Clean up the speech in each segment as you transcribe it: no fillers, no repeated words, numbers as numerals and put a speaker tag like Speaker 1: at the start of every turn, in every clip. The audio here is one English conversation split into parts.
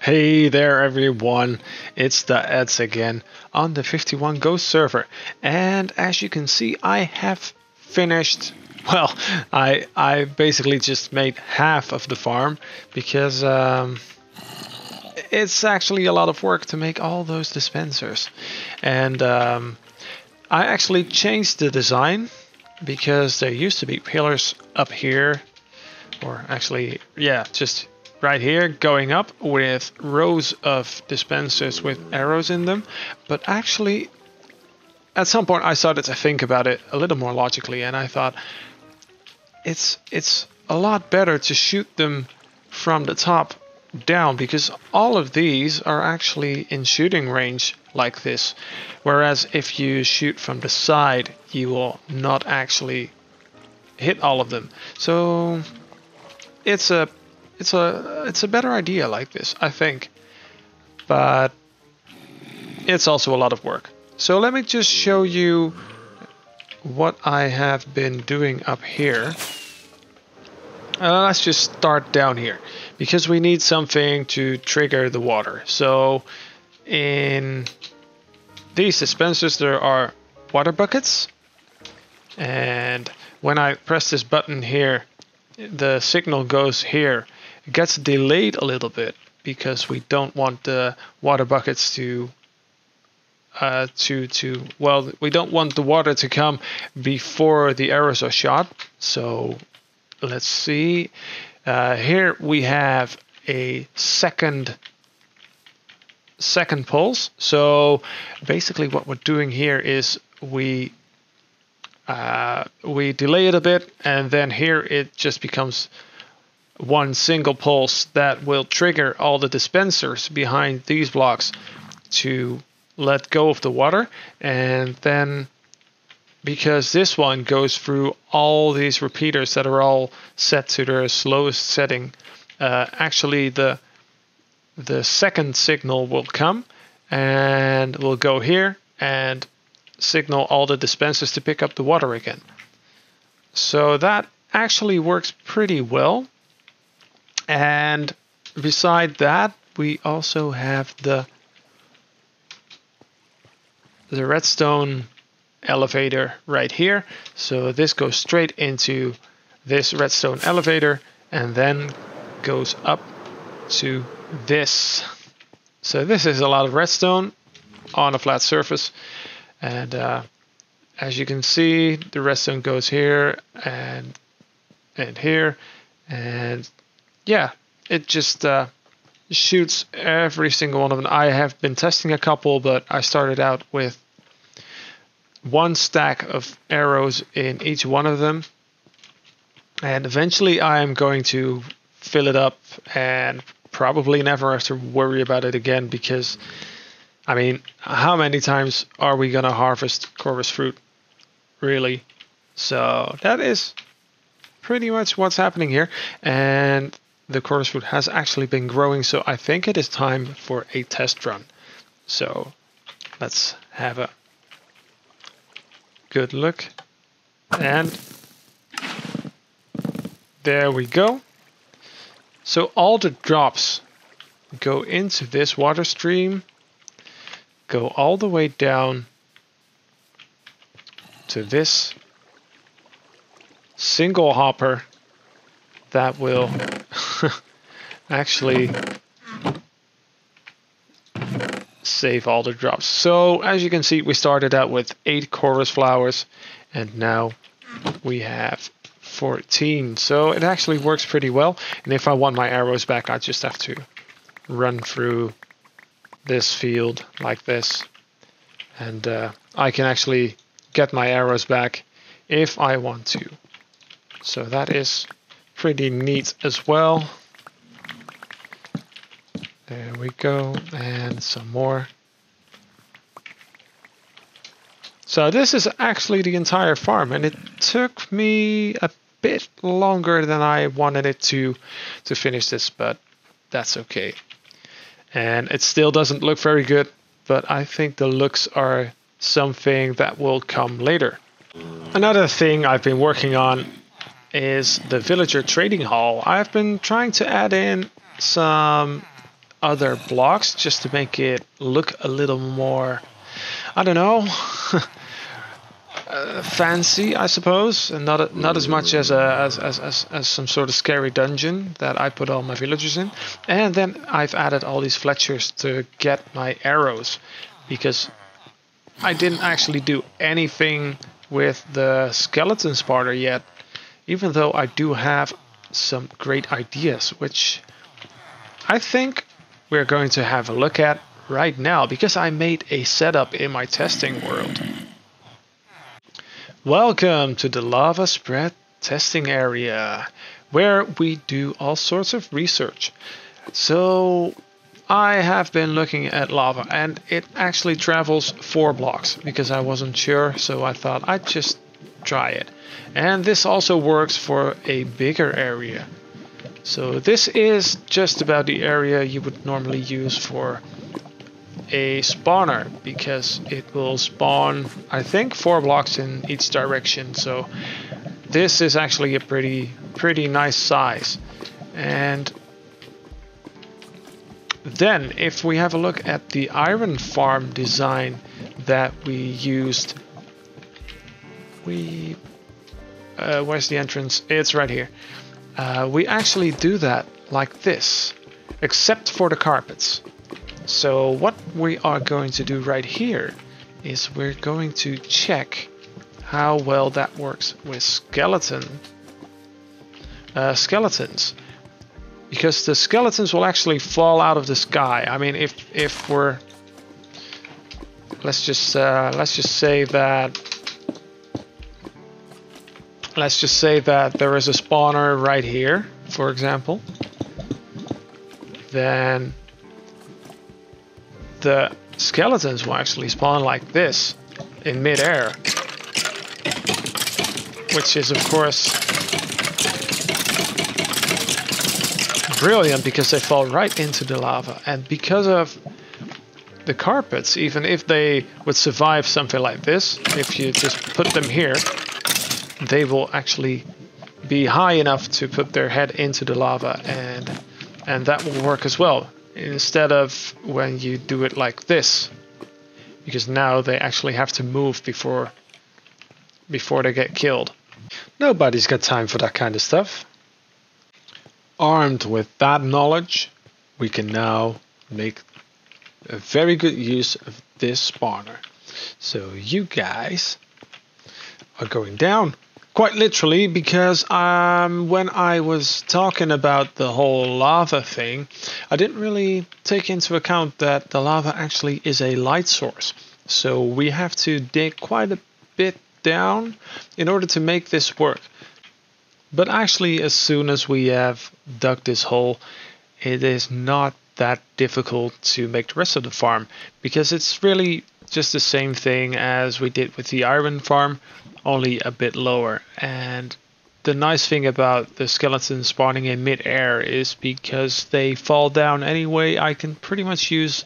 Speaker 1: Hey there everyone, it's the Eds again on the 51Ghosts server, and as you can see I have finished, well, I basically just made half of the farm because it's actually a lot of work to make all those dispensers, and I actually changed the design because there used to be pillars up here, or actually, yeah, just right here going up with rows of dispensers with arrows in them. But actually, at some point I started to think about it a little more logically, and I thought it's a lot better to shoot them from the top down, because all of these are actually in shooting range like this, whereas if you shoot from the side you will not actually hit all of them. So it's a better idea like this, I think, but it's also a lot of work. So let me just show you what I have been doing up here. Let's just start down here, because we need something to trigger the water. So in these dispensers there are water buckets, and when I press this button here, the signal goes here. It gets delayed a little bit because we don't want the water buckets to we don't want the water to come before the arrows are shot. So let's see, here we have a second pulse. So basically what we're doing here is we delay it a bit, and then here it just becomes one single pulse that will trigger all the dispensers behind these blocks to let go of the water. And then, because this one goes through all these repeaters that are all set to their slowest setting, actually the second signal will come and will go here and signal all the dispensers to pick up the water again. So that actually works pretty well. And beside that, we also have the redstone elevator right here. So this goes straight into this redstone elevator and then goes up to this. So this is a lot of redstone on a flat surface, and as you can see, the redstone goes here and here, and yeah, it just shoots every single one of them. I have been testing a couple, but I started out with one stack of arrows in each one of them, and eventually I am going to fill it up and probably never have to worry about it again, because I mean, how many times are we gonna harvest chorus fruit, really? So that is pretty much what's happening here, and the chorus fruit has actually been growing, so I think it is time for a test run. So let's have a good look, and there we go. So all the drops go into this water stream, go all the way down to this single hopper that will actually save all the drops. So as you can see, we started out with 8 chorus flowers and now we have 14. So it actually works pretty well. And if I want my arrows back, I just have to run through this field like this, and I can actually get my arrows back if I want to. So that is pretty neat as well. There we go, and some more. So this is actually the entire farm, and it took me a bit longer than I wanted it to finish this, but that's okay. And it still doesn't look very good, but I think the looks are something that will come later. Another thing I've been working on is the villager trading hall. I've been trying to add in some other blocks just to make it look a little more, I don't know, fancy, I suppose, and not as much as as some sort of scary dungeon that I put all my villagers in. And then I've added all these fletchers to get my arrows, because I didn't actually do anything with the skeleton spawner yet, even though I do have some great ideas, which I think we're going to have a look at right now, because I made a setup in my testing world. Welcome to the lava spread testing area, where we do all sorts of research. So I have been looking at lava, and it actually travels 4 blocks, because I wasn't sure, so I thought I'd just try it. And this also works for a bigger area. So this is just about the area you would normally use for a spawner, because it will spawn, I think, 4 blocks in each direction. So this is actually a pretty nice size. And then if we have a look at the iron farm design that we used, where's the entrance? It's right here. We actually do that like this, except for the carpets. So what we are going to do right here is we're going to check how well that works with skeletons. Because the skeletons will actually fall out of the sky. I mean, if we're, let's just say that there is a spawner right here, for example. Then the skeletons will actually spawn like this in mid-air, which is of course brilliant, because they fall right into the lava. And because of the carpets, even if they would survive something like this, if you just put them here, they will actually be high enough to put their head into the lava, and that will work as well, instead of when you do it like this, because now they actually have to move before they get killed. Nobody's got time for that kind of stuff. Armed with that knowledge, we can now make a very good use of this spawner. So you guys are going down, quite literally, because when I was talking about the whole lava thing, I didn't really take into account that the lava actually is a light source. So we have to dig quite a bit down in order to make this work. But actually, as soon as we have dug this hole, it is not that difficult to make the rest of the farm, because it's really just the same thing as we did with the iron farm, only a bit lower. And the nice thing about the skeletons spawning in mid-air is, because they fall down anyway, I can pretty much use,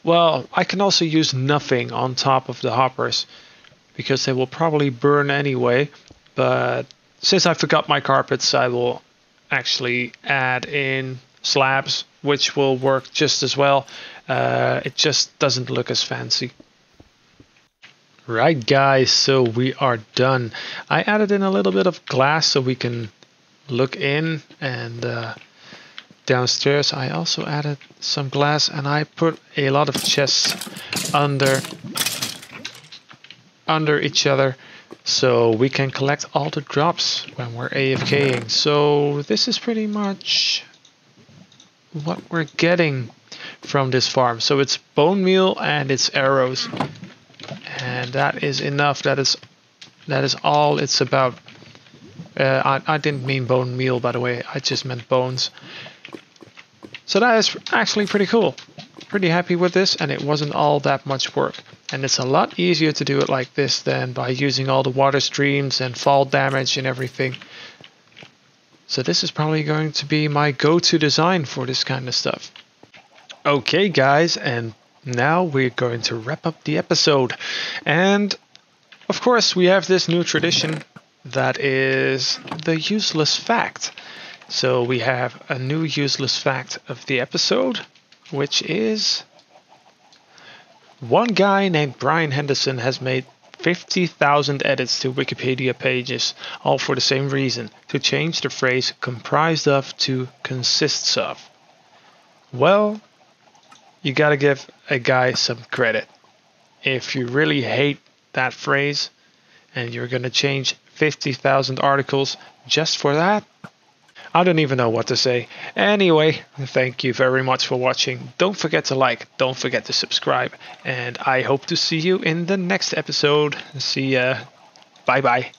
Speaker 1: well, I can also use nothing on top of the hoppers, because they will probably burn anyway. But since I forgot my carpets, I will actually add in slabs, which will work just as well. It just doesn't look as fancy. Right guys, so we are done. I added in a little bit of glass so we can look in, and downstairs I also added some glass, and I put a lot of chests under each other, so we can collect all the drops when we're AFKing. So this is pretty much what we're getting from this farm. So it's bone meal and it's arrows, and that is enough. That is all it's about. I didn't mean bone meal, by the way. I just meant bones. So that is actually pretty cool. Pretty happy with this, and it wasn't all that much work. And it's a lot easier to do it like this than by using all the water streams and fall damage and everything. So this is probably going to be my go-to design for this kind of stuff. Okay guys, and now we're going to wrap up the episode. And of course we have this new tradition, that is the useless fact. So we have a new useless fact of the episode, which is one guy named Brian Henderson has made 50,000 edits to Wikipedia pages, all for the same reason, to change the phrase comprised of to consists of. Well, you gotta give a guy some credit. If you really hate that phrase and you're gonna change 50,000 articles just for that, I don't even know what to say. Anyway, thank you very much for watching. Don't forget to like, don't forget to subscribe, and I hope to see you in the next episode. See ya. Bye bye.